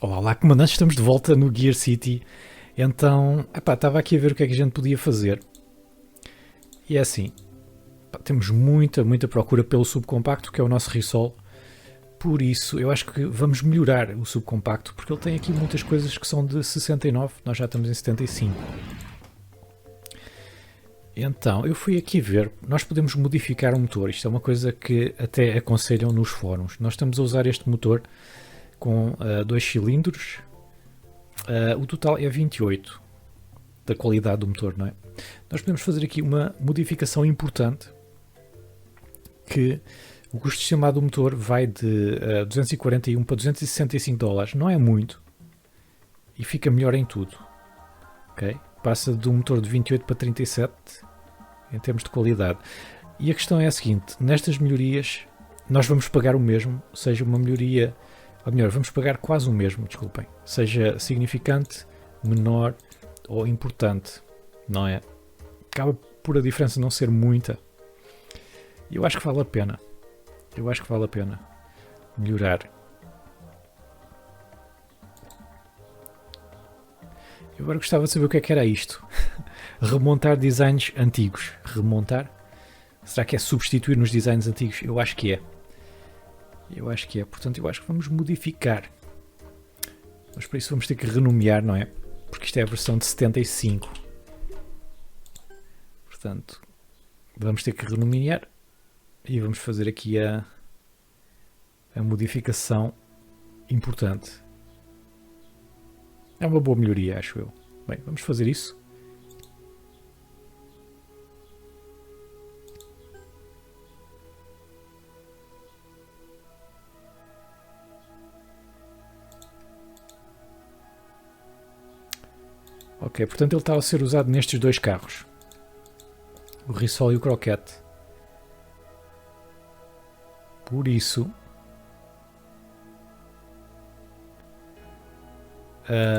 Olá, comandante, estamos de volta no Gear City. Então, estava aqui a ver o que é que a gente podia fazer. E é assim, temos muita procura pelo subcompacto, que é o nosso Risol. Por isso, eu acho que vamos melhorar o subcompacto, porque ele tem aqui muitas coisas que são de 69, nós já estamos em 75. Então, eu fui aqui ver, nós podemos modificar o motor, isto é uma coisa que até aconselham nos fóruns. Nós estamos a usar este motor com 2 cilindros, o total é 28 da qualidade do motor, não é? Nós podemos fazer aqui uma modificação importante, que o custo estimado do motor vai de 241 para 265 dólares, não é muito, e fica melhor em tudo, ok? Passa de um motor de 28 para 37 em termos de qualidade. E a questão é a seguinte, nestas melhorias nós vamos pagar o mesmo, seja uma melhoria, ou melhor, vamos pagar quase o mesmo, desculpem, seja significante, menor ou importante, não é? Acaba por a diferença não ser muita. E eu acho que vale a pena. Eu acho que vale a pena melhorar. Eu agora gostava de saber o que era isto. Remontar designs antigos. Remontar? Será que é substituir nos designs antigos? Eu acho que é. Eu acho que é. Portanto, eu acho que vamos modificar. Mas para isso vamos ter que renomear, não é? Porque isto é a versão de 75. Portanto, vamos ter que renomear. E vamos fazer aqui a modificação importante. É uma boa melhoria, acho eu. Bem, vamos fazer isso. Ok, portanto ele está a ser usado nestes dois carros. O Risol e o Croquette. Por isso,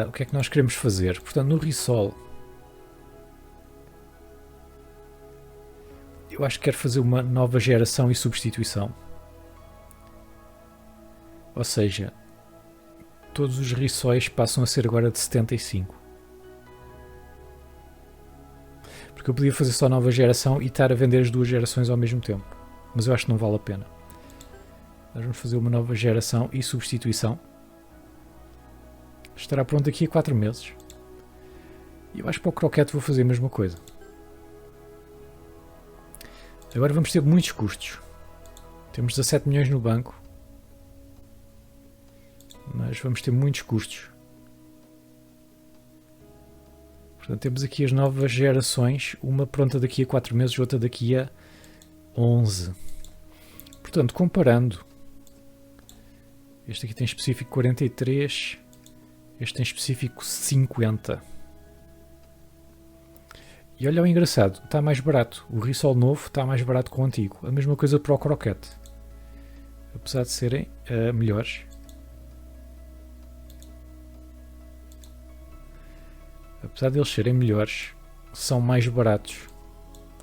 o que é que nós queremos fazer? Portanto, no Risol, eu acho que quero fazer uma nova geração e substituição. Ou seja, todos os Risóis passam a ser agora de 75. Porque eu podia fazer só nova geração e estar a vender as duas gerações ao mesmo tempo. Mas eu acho que não vale a pena. Nós vamos fazer uma nova geração e substituição. Estará pronto daqui a 4 meses. E eu acho que para o Croquette vou fazer a mesma coisa. Agora vamos ter muitos custos. Temos 17 milhões no banco. Mas vamos ter muitos custos. Portanto, temos aqui as novas gerações. Uma pronta daqui a 4 meses, outra daqui a 11. Portanto, comparando. Este aqui tem específico 43. Este tem específico 50. E olha o engraçado, está mais barato. O Risol novo está mais barato que o antigo. A mesma coisa para o Croquette. Apesar de serem melhores. Apesar de eles serem melhores, são mais baratos.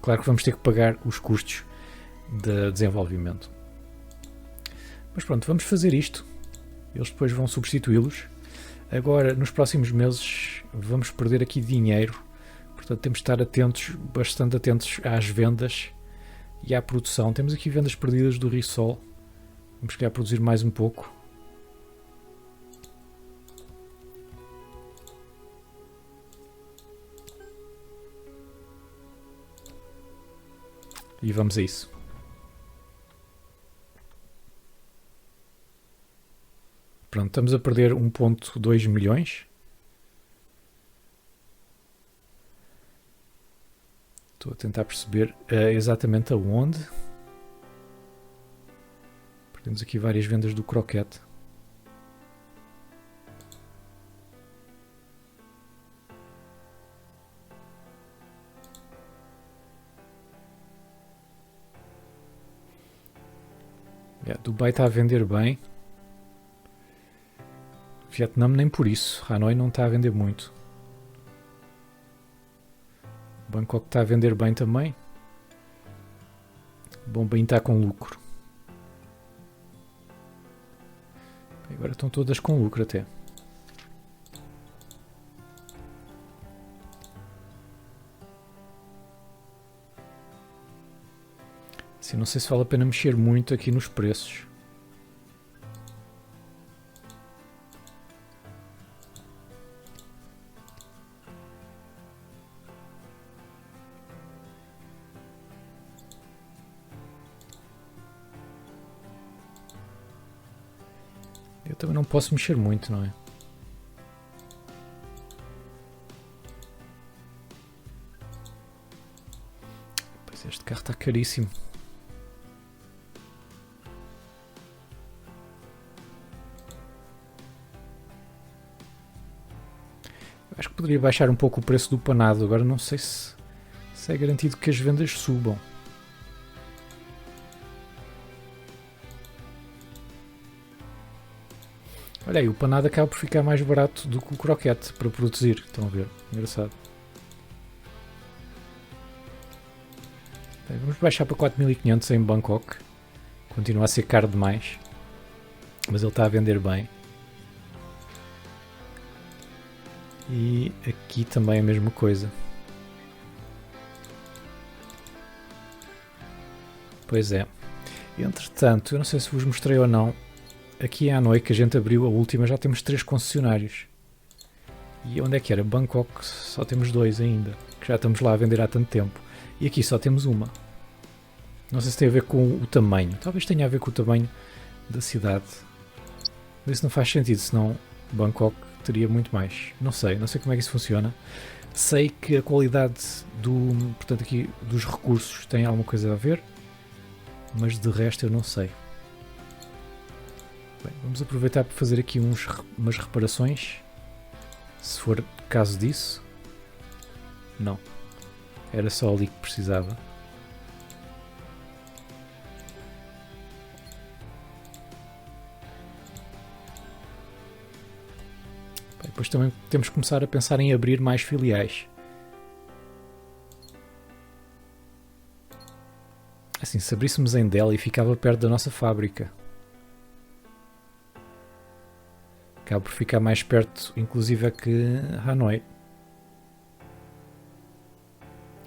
Claro que vamos ter que pagar os custos de desenvolvimento. Mas pronto, vamos fazer isto. Eles depois vão substituí-los. Agora, nos próximos meses, vamos perder aqui dinheiro. Portanto, temos de estar atentos, bastante atentos às vendas e à produção. Temos aqui vendas perdidas do Risol. Vamos querer produzir mais um pouco. E vamos a isso. Pronto, estamos a perder 1.2 milhões. Estou a tentar perceber exatamente aonde. Perdemos aqui várias vendas do Croquette. Dubai está a vender bem. Vietnã nem por isso. Hanoi não está a vender muito. Bangkok está a vender bem também. Bombaim está com lucro. Agora estão todas com lucro até. Assim, não sei se vale a pena mexer muito aqui nos preços. Eu também não posso mexer muito, não é? Pois este carro está caríssimo. Eu acho que poderia baixar um pouco o preço do panado. Agora não sei se é garantido que as vendas subam. Olha aí, o panado acaba por ficar mais barato do que o croquete para produzir. Estão a ver? Engraçado. Bem, vamos baixar para 4.500 em Bangkok. Continua a ser caro demais. Mas ele está a vender bem. E aqui também a mesma coisa. Pois é. Entretanto, eu não sei se vos mostrei ou não. Aqui à noite que a gente abriu a última já temos 3 concessionários. E onde é que era? Bangkok só temos 2 ainda. Que já estamos lá a vender há tanto tempo. E aqui só temos uma. Não sei se tem a ver com o tamanho. Talvez tenha a ver com o tamanho da cidade. Mas isso não faz sentido, senão Bangkok teria muito mais. Não sei como é que isso funciona. Sei que a qualidade portanto aqui, dos recursos tem alguma coisa a ver. Mas de resto eu não sei. Bem, vamos aproveitar para fazer aqui umas reparações. Se for caso disso. Não. Era só ali que precisava. Bem, depois também temos que começar a pensar em abrir mais filiais. Assim, se abríssemos em Delhi ficava perto da nossa fábrica. Acaba por ficar mais perto, inclusive, que Hanoi.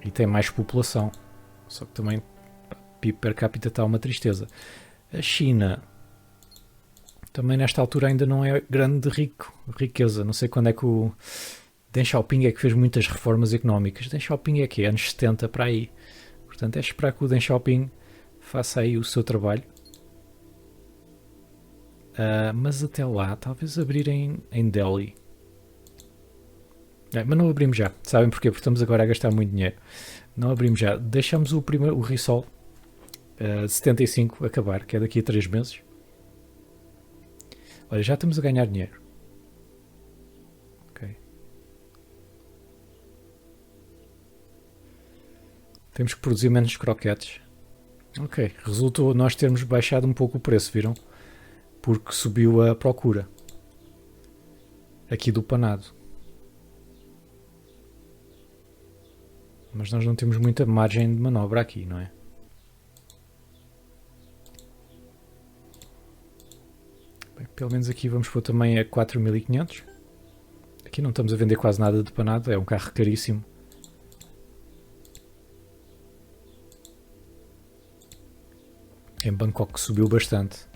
E tem mais população. Só que também PIB per capita está uma tristeza. A China também nesta altura ainda não é grande riqueza. Não sei quando é que o Deng Xiaoping é que fez muitas reformas económicas. Deng Xiaoping é que é anos 70 para aí. Portanto é esperar que o Deng Xiaoping faça aí o seu trabalho. Mas até lá, talvez abrir em Delhi. Mas não abrimos já. Sabem porquê? Porque estamos agora a gastar muito dinheiro. Não abrimos já. Deixamos o Risol 75 acabar, que é daqui a 3 meses. Olha, já estamos a ganhar dinheiro. Ok. Temos que produzir menos croquetes. Ok. Resultou nós termos baixado um pouco o preço, viram? Porque subiu a procura. Aqui do panado. Mas nós não temos muita margem de manobra aqui, não é? Bem, pelo menos aqui vamos pôr também a 4.500. Aqui não estamos a vender quase nada de panado, é um carro caríssimo. Em Bangkok subiu bastante.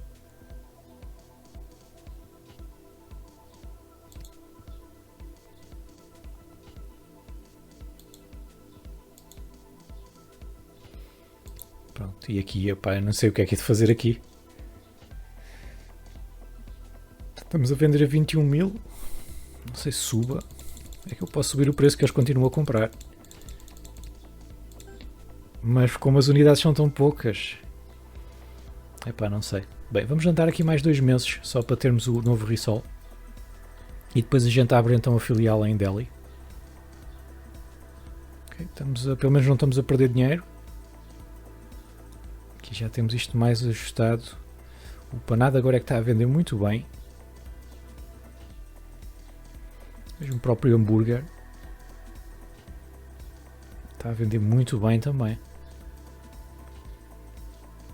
Pronto, e aqui, epá, eu não sei o que é de fazer aqui. Estamos a vender a 21 mil. Não sei se suba. É que eu posso subir o preço que eles continuam a comprar. Mas como as unidades são tão poucas... Epá, não sei. Bem, vamos jantar aqui mais 2 meses, só para termos o novo Risol. E depois a gente abre então a filial em Delhi. Okay, pelo menos não estamos a perder dinheiro. Aqui já temos isto mais ajustado. O panado agora é que está a vender muito bem. Mesmo o próprio hambúrguer está a vender muito bem também.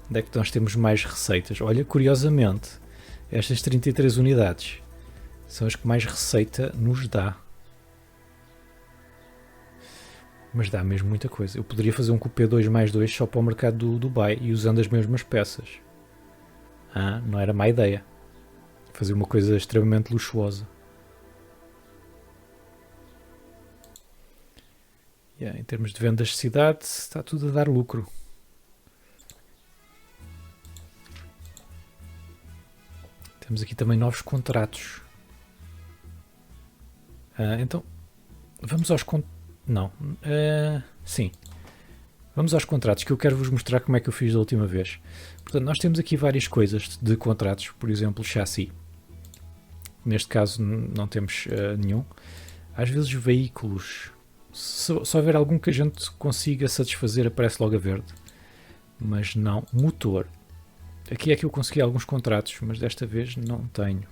Onde é que nós temos mais receitas? Olha, curiosamente, estas 33 unidades são as que mais receita nos dá. Mas dá mesmo muita coisa. Eu poderia fazer um com o P2+2 só para o mercado do Dubai e usando as mesmas peças. Não era má ideia. Fazer uma coisa extremamente luxuosa. Em termos de vendas de cidade, está tudo a dar lucro. Temos aqui também novos contratos. Então, vamos aos sim. Vamos aos contratos, que eu quero vos mostrar como é que eu fiz da última vez. Portanto, nós temos aqui várias coisas de contratos, por exemplo, chassi. Neste caso não temos nenhum. Às vezes veículos. Se houver algum que a gente consiga satisfazer, aparece logo a verde. Mas não. Motor. Aqui é que eu consegui alguns contratos, mas desta vez não tenho.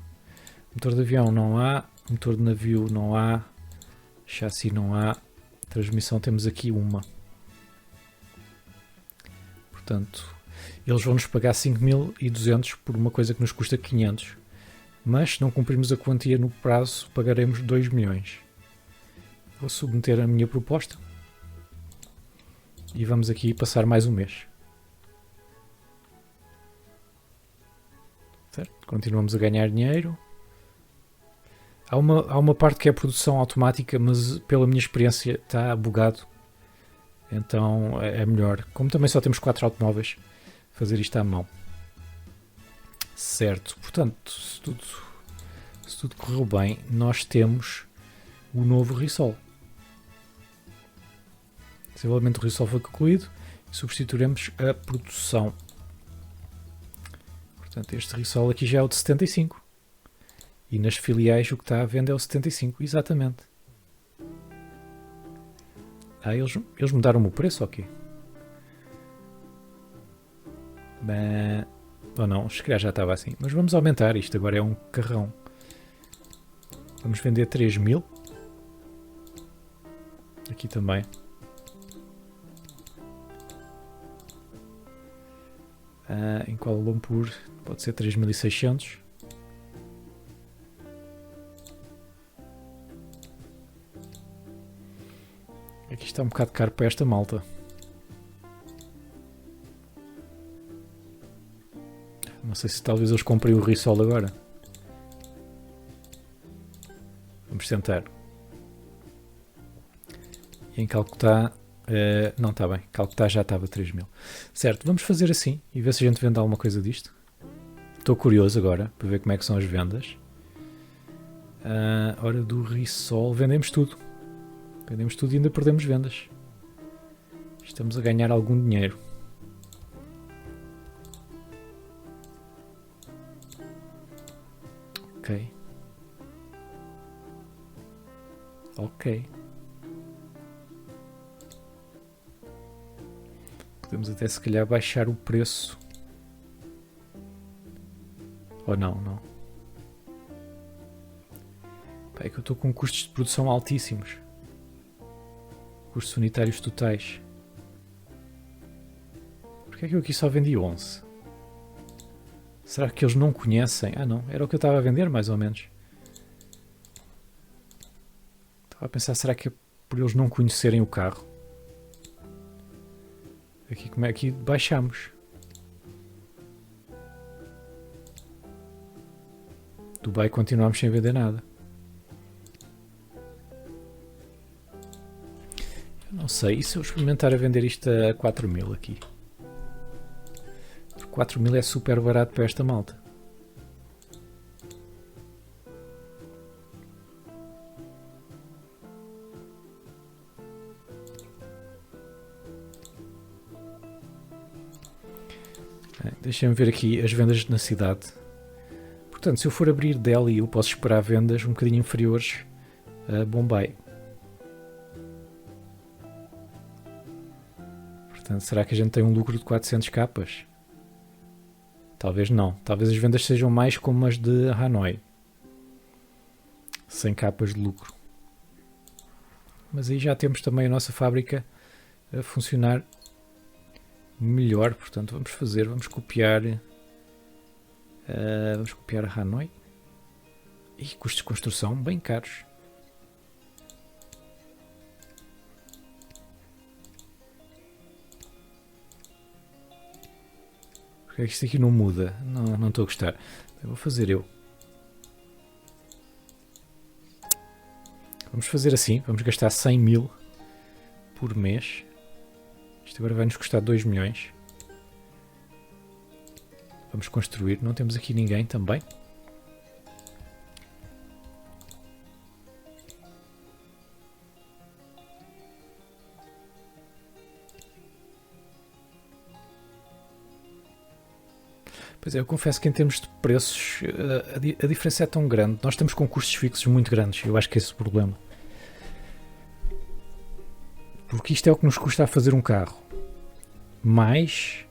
Motor de avião não há. Motor de navio não há. Chassi não há. Transmissão temos aqui uma. Portanto, eles vão nos pagar 5.200 por uma coisa que nos custa 500. Mas se não cumprirmos a quantia no prazo, pagaremos 2 milhões. Vou submeter a minha proposta. E vamos aqui passar mais um mês. Certo? Continuamos a ganhar dinheiro. Há uma parte que é produção automática, mas pela minha experiência está bugado. Então é melhor. Como também só temos 4 automóveis, fazer isto à mão. Certo. Portanto, se tudo correu bem, nós temos o novo Risol. O desenvolvimento do Risol foi concluído e substituiremos a produção. Portanto, este Risol aqui já é o de 75. E nas filiais o que está à venda é o 75, exatamente. Eles mudaram o preço, ok? Bem, ou não, se calhar já estava assim. Mas vamos aumentar, isto agora é um carrão. Vamos vender 3.000. Aqui também. Em Kuala Lumpur pode ser 3.600. Aqui está um bocado caro para esta malta. Não sei se talvez eles comprem o Risol agora. Vamos tentar. E em Calcutá... não está bem. Calcutá já estava 3.000. Certo, vamos fazer assim e ver se a gente vende alguma coisa disto. Estou curioso agora para ver como é que são as vendas. Hora do Risol. Vendemos tudo. Vendemos tudo e ainda perdemos vendas. Estamos a ganhar algum dinheiro. Ok. Podemos até se calhar baixar o preço. Ou não. É que eu estou com custos de produção altíssimos. Custos unitários totais. Porquê é que eu aqui só vendi 11? Será que eles não conhecem? Não, era o que eu estava a vender mais ou menos. Estava a pensar, será que é por eles não conhecerem o carro? Aqui como é que baixamos? Dubai continuamos sem vender nada. Não sei, e se eu experimentar a vender isto a 4.000 aqui? 4.000 é super barato para esta malta. Deixem-me ver aqui as vendas na cidade. Portanto, se eu for abrir Delhi, eu posso esperar vendas um bocadinho inferiores a Bombay. Portanto, será que a gente tem um lucro de 400 capas? Talvez não. Talvez as vendas sejam mais como as de Hanoi. 100 capas de lucro. Mas aí já temos também a nossa fábrica a funcionar melhor. Portanto, vamos copiar. Vamos copiar a Hanoi. E custos de construção bem caros. Porque é que isto aqui não muda? Não estou a gostar. Eu vou fazer eu. Vamos fazer assim. Vamos gastar 100 mil por mês. Isto agora vai nos custar 2 milhões. Vamos construir. Não temos aqui ninguém também. Pois é, eu confesso que em termos de preços a diferença é tão grande. Nós estamos com custos fixos muito grandes. Eu acho que esse é o problema. Porque isto é o que nos custa a fazer um carro. Mais...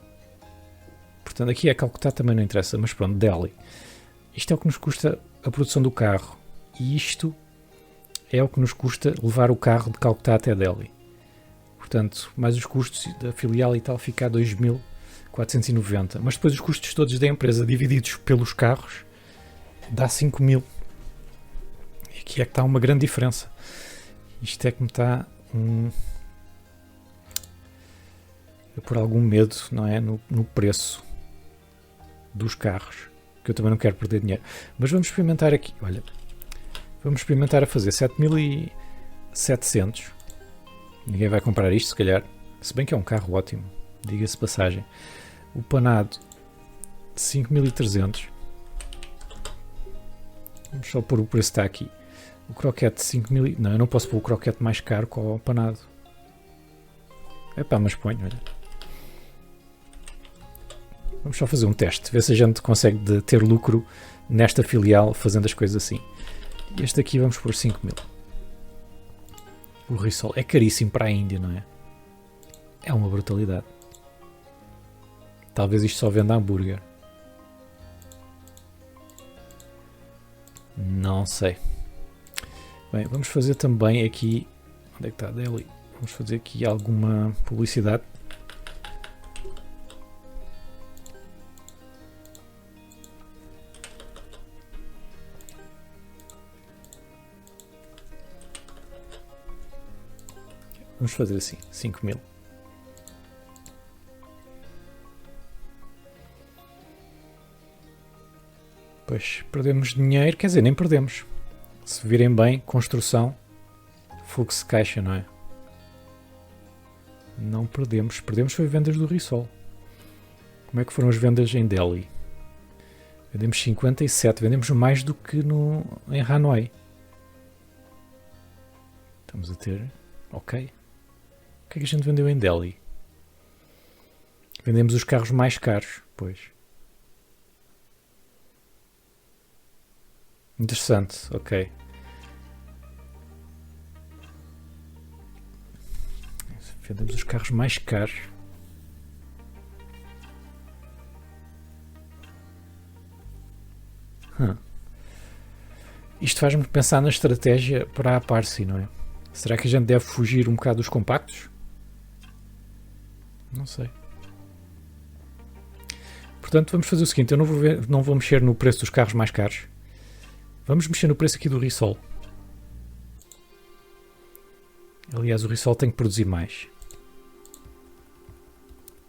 Portanto, aqui é Calcutá, também não interessa. Mas pronto, Delhi. Isto é o que nos custa a produção do carro. E isto é o que nos custa levar o carro de Calcutá até Delhi. Portanto, mais os custos da filial e tal, fica a 2.490. Mas depois os custos todos da empresa divididos pelos carros dá 5.000. E aqui é que está uma grande diferença. Isto é que me está a pôr algum medo, não é? No preço dos carros. Que eu também não quero perder dinheiro. Mas vamos experimentar aqui. Olha, vamos experimentar a fazer 7.700. Ninguém vai comprar isto, se calhar. Se bem que é um carro ótimo. Diga-se passagem. O panado de 5.300. Vamos só pôr o preço que está aqui. O croquete de 5.000. Não, eu não posso pôr o croquete mais caro com o panado. Epá, mas ponho, olha. Vamos só fazer um teste. Ver se a gente consegue ter lucro nesta filial fazendo as coisas assim. Este aqui vamos pôr 5.000. O risol é caríssimo para a Índia, não é? É uma brutalidade. Talvez isto só venda hambúrguer. Não sei. Bem, vamos fazer também aqui... Onde é que está a Delhi? Vamos fazer aqui alguma publicidade. Vamos fazer assim, 5.000. Pois, perdemos dinheiro, quer dizer, nem perdemos. Se virem bem, construção, fluxo de caixa, não é? Não perdemos. Perdemos foi vendas do Risol. Como é que foram as vendas em Delhi? Vendemos 57, vendemos mais do que em Hanoi. Estamos a ter... Ok. O que é que a gente vendeu em Delhi? Vendemos os carros mais caros, pois. Interessante, ok. Vendemos os carros mais caros. Isto faz-me pensar na estratégia para a Parsi, não é? Será que a gente deve fugir um bocado dos compactos? Não sei. Portanto, vamos fazer o seguinte. Eu não vou mexer no preço dos carros mais caros. Vamos mexer no preço aqui do Risol. Aliás, o Risol tem que produzir mais.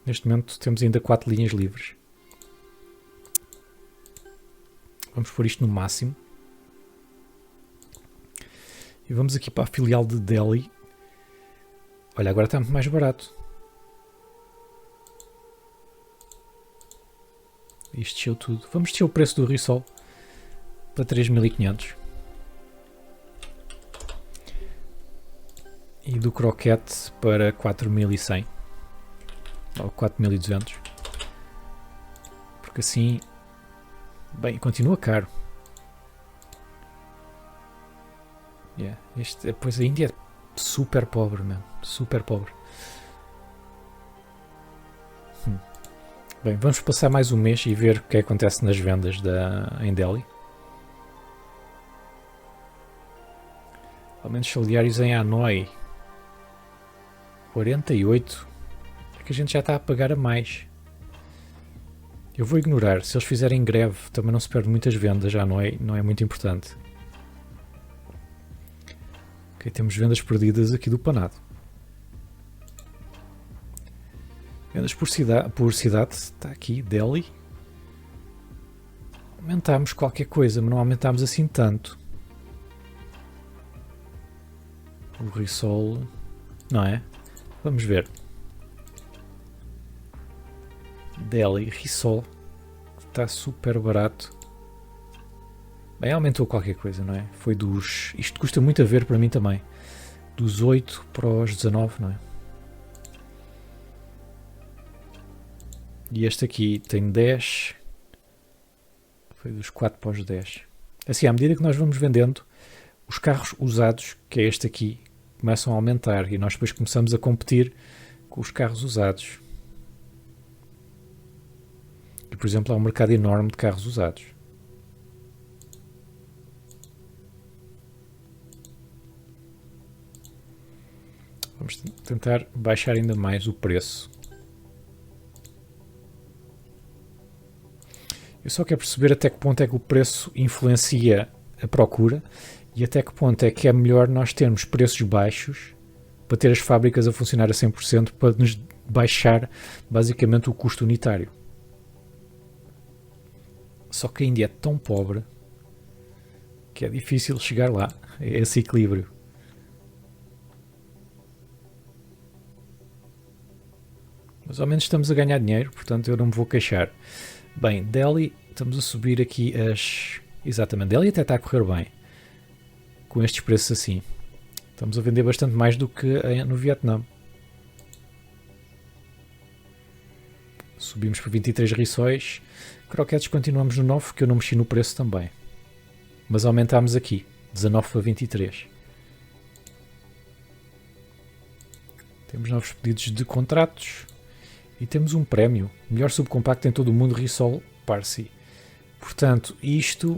Neste momento temos ainda 4 linhas livres. Vamos pôr isto no máximo. E vamos aqui para a filial de Delhi. Olha, agora está muito mais barato. Isto desceu tudo. Vamos descer o preço do Risol para 3.500. E do croquete para 4.100. Ou 4.200. Porque assim... Bem, continua caro. Yeah. Pois a Índia é super pobre, mesmo. Super pobre. Bem, vamos passar mais um mês e ver o que acontece nas vendas em Delhi. Aumentos salariais em Hanoi. 48. É que a gente já está a pagar a mais. Eu vou ignorar. Se eles fizerem greve, também não se perde muitas vendas. Hanoi não é muito importante. Ok, temos vendas perdidas aqui do panado. Vendas por cidade, está aqui, Delhi. Aumentámos qualquer coisa, mas não aumentámos assim tanto. O Risol, não é? Vamos ver. Delhi, Risol, está super barato. Bem, aumentou qualquer coisa, não é? Foi dos... Isto custa muito a ver para mim também. Dos 8 para os 19, não é? E este aqui tem 10. Foi dos 4 para os 10. Assim, à medida que nós vamos vendendo, os carros usados, que é este aqui, começam a aumentar. E nós depois começamos a competir com os carros usados. E, por exemplo, há um mercado enorme de carros usados. Vamos tentar baixar ainda mais o preço. Eu só quero perceber até que ponto é que o preço influencia a procura e até que ponto é que é melhor nós termos preços baixos para ter as fábricas a funcionar a 100% para nos baixar basicamente o custo unitário. Só que a Índia é tão pobre que é difícil chegar lá, a esse equilíbrio. Mas ao menos estamos a ganhar dinheiro, portanto eu não me vou queixar. Bem, Delhi, estamos a subir aqui as... Exatamente, Delhi até está a correr bem. Com estes preços assim. Estamos a vender bastante mais do que no Vietnã. Subimos para 23 rissóis. Croquetes continuamos no 9, que eu não mexi no preço também. Mas aumentámos aqui, 19 para 23. Temos novos pedidos de contratos. E temos um prémio, melhor subcompacto em todo o mundo, Risol Parsi. Portanto, isto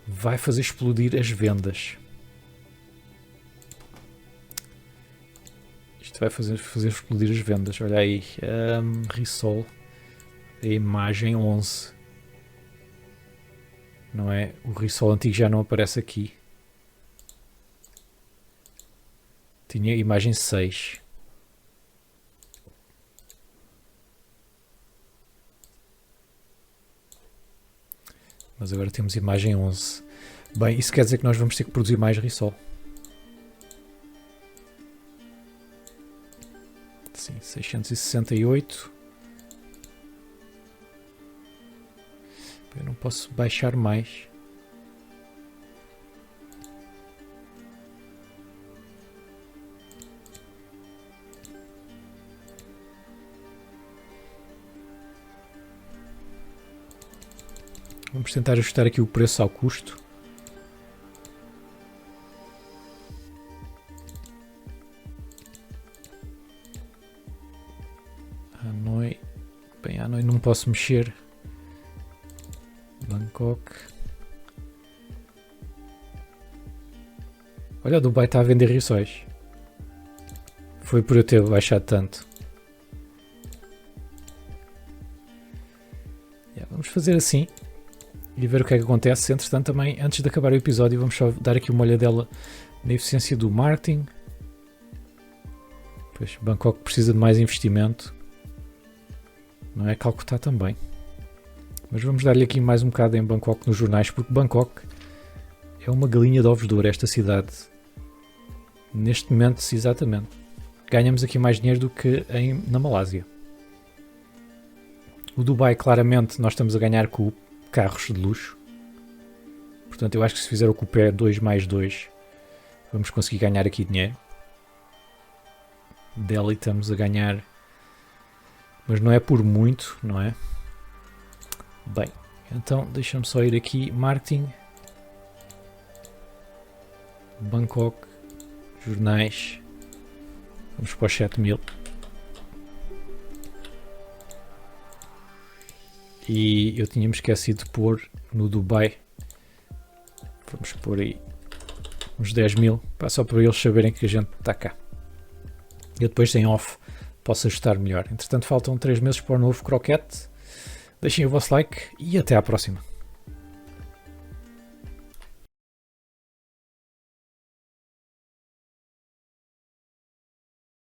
vai fazer explodir as vendas. Isto vai fazer explodir as vendas. Olha aí, Risol, a imagem 11. Não é? O Risol antigo já não aparece aqui. Tinha a imagem 6. Mas agora temos imagem 11. Bem, isso quer dizer que nós vamos ter que produzir mais Risol. Sim, 668. Eu não posso baixar mais. Vamos tentar ajustar aqui o preço ao custo. Hanoi. Bem, Hanoi não posso mexer. Bangkok. Olha, o Dubai está a vender rissóis. Foi por eu ter baixado tanto. Vamos fazer assim. E ver o que é que acontece. Entretanto, também, antes de acabar o episódio, vamos só dar aqui uma olhadela na eficiência do marketing. Pois, Bangkok precisa de mais investimento. Não é Calcutá também. Mas vamos dar-lhe aqui mais um bocado em Bangkok nos jornais, porque Bangkok é uma galinha de ovos de ouro, esta cidade. Neste momento, exatamente. Ganhamos aqui mais dinheiro do que na Malásia. O Dubai, claramente, nós estamos a ganhar com carros de luxo. Portanto, eu acho que se fizer o cupé 2 mais 2, vamos conseguir ganhar aqui dinheiro. Delhi estamos a ganhar, mas não é por muito, não é? Bem, então deixa-me só ir aqui, marketing, Bangkok, jornais, vamos para os 7.000. E eu tinha-me esquecido de pôr no Dubai, vamos pôr aí uns 10.000, só para eles saberem que a gente está cá. Eu depois em off posso ajustar melhor. Entretanto faltam 3 meses para o novo croquete. Deixem o vosso like e até à próxima.